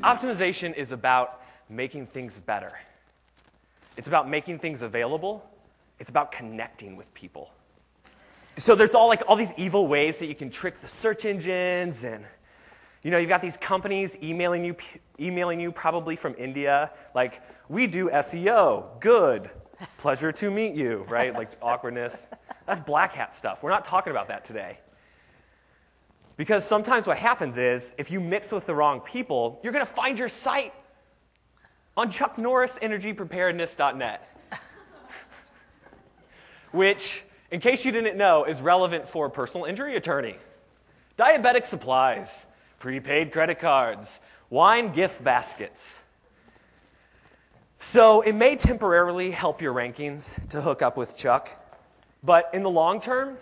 Optimization is about making things better. It's about making things available. It's about connecting with people. So there's all these evil ways that you can trick the search engines, and you've got these companies emailing you probably from India, like, we do SEO, good, pleasure to meet you, right? Like awkwardness. That's black hat stuff. We're not talking about that today. Because sometimes what happens is, if you mix with the wrong people, you're going to find your site on chucknorrisenergypreparedness.net, which, in case you didn't know, is relevant for personal injury attorney, diabetic supplies, prepaid credit cards, wine gift baskets. So it may temporarily help your rankings to hook up with Chuck, but in the long term,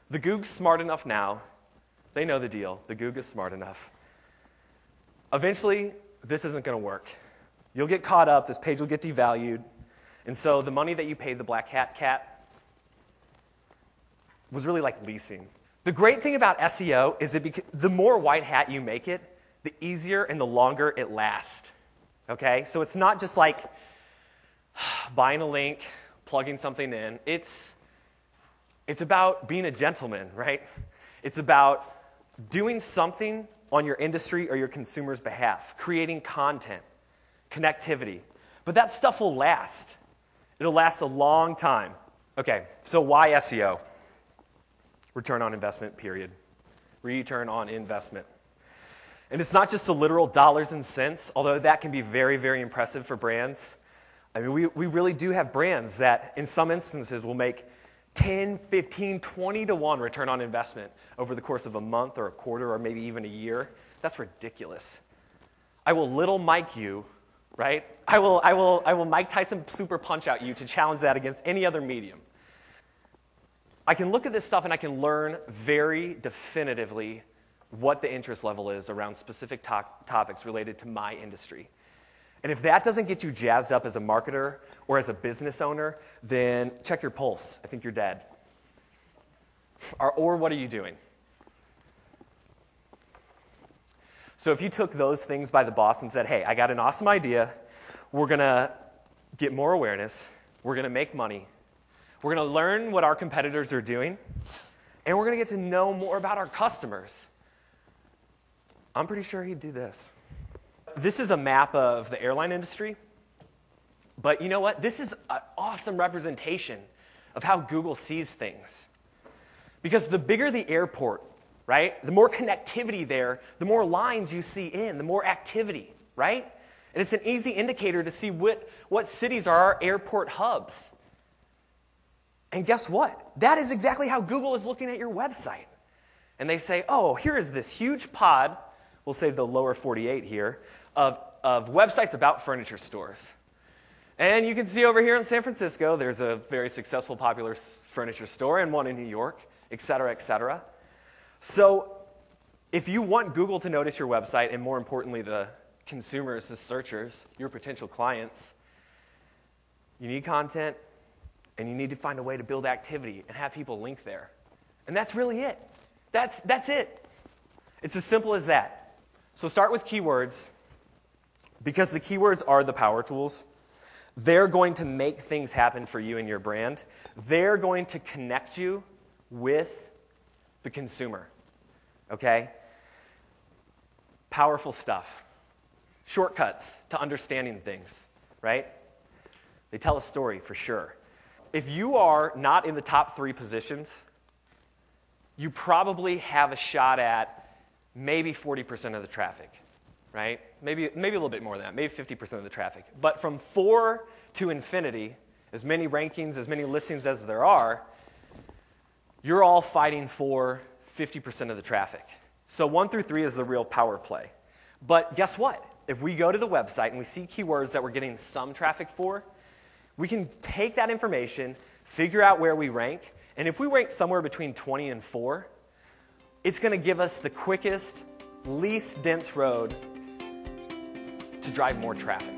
the Goog's smart enough now. They know the deal. The Goog is smart enough. Eventually, this isn't going to work. You'll get caught up. This page will get devalued. And so the money that you paid the black hat cat was really like leasing. The great thing about SEO is that the more white hat you make it, the easier and the longer it lasts. Okay? So it's not just like buying a link, plugging something in. It's about being a gentleman, right? It's about doing something on your industry or your consumer's behalf, creating content, connectivity. But that stuff will last. It'll last a long time. Okay, so why SEO? Return on investment, period. Return on investment. And it's not just the literal dollars and cents, although that can be very, very impressive for brands. I mean, we really do have brands that, in some instances, will make 10, 15, 20 to 1 return on investment over the course of a month or a quarter or maybe even a year. That's ridiculous. I will little Mike you, right? I will Mike Tyson super punch out you to challenge that against any other medium. I can look at this stuff and I can learn very definitively what the interest level is around specific topics related to my industry. And if that doesn't get you jazzed up as a marketer or as a business owner, then check your pulse. I think you're dead. Or what are you doing? So if you took those things by the boss and said, hey, I got an awesome idea. We're going to get more awareness. We're going to make money. We're going to learn what our competitors are doing. And we're going to get to know more about our customers. I'm pretty sure he'd do this. This is a map of the airline industry. But you know what? This is an awesome representation of how Google sees things. Because the bigger the airport, right? The more connectivity there, the more lines you see in, the more activity, right? And it's an easy indicator to see what cities are our airport hubs. And guess what? That is exactly how Google is looking at your website. And they say, oh, here is this huge pod, we'll say the lower 48 here, of websites about furniture stores. And you can see over here in San Francisco, there's a very successful, popular furniture store and one in New York, et cetera, et cetera. So if you want Google to notice your website, and more importantly, the consumers, the searchers, your potential clients, you need content, and you need to find a way to build activity and have people link there. And that's really it. That's it. It's as simple as that. So start with keywords, because the keywords are the power tools. They're going to make things happen for you and your brand. They're going to connect you with the consumer, okay? Powerful stuff. Shortcuts to understanding things, right? They tell a story for sure. If you are not in the top 3 positions, you probably have a shot at maybe 40% of the traffic, right? Maybe a little bit more than that, maybe 50% of the traffic. But from 4 to infinity, as many rankings, as many listings as there are, you're all fighting for 50% of the traffic. So 1 through 3 is the real power play. But guess what? If we go to the website and we see keywords that we're getting some traffic for, we can take that information, figure out where we rank, and if we rank somewhere between 20 and 4, it's going to give us the quickest, least dense road to drive more traffic.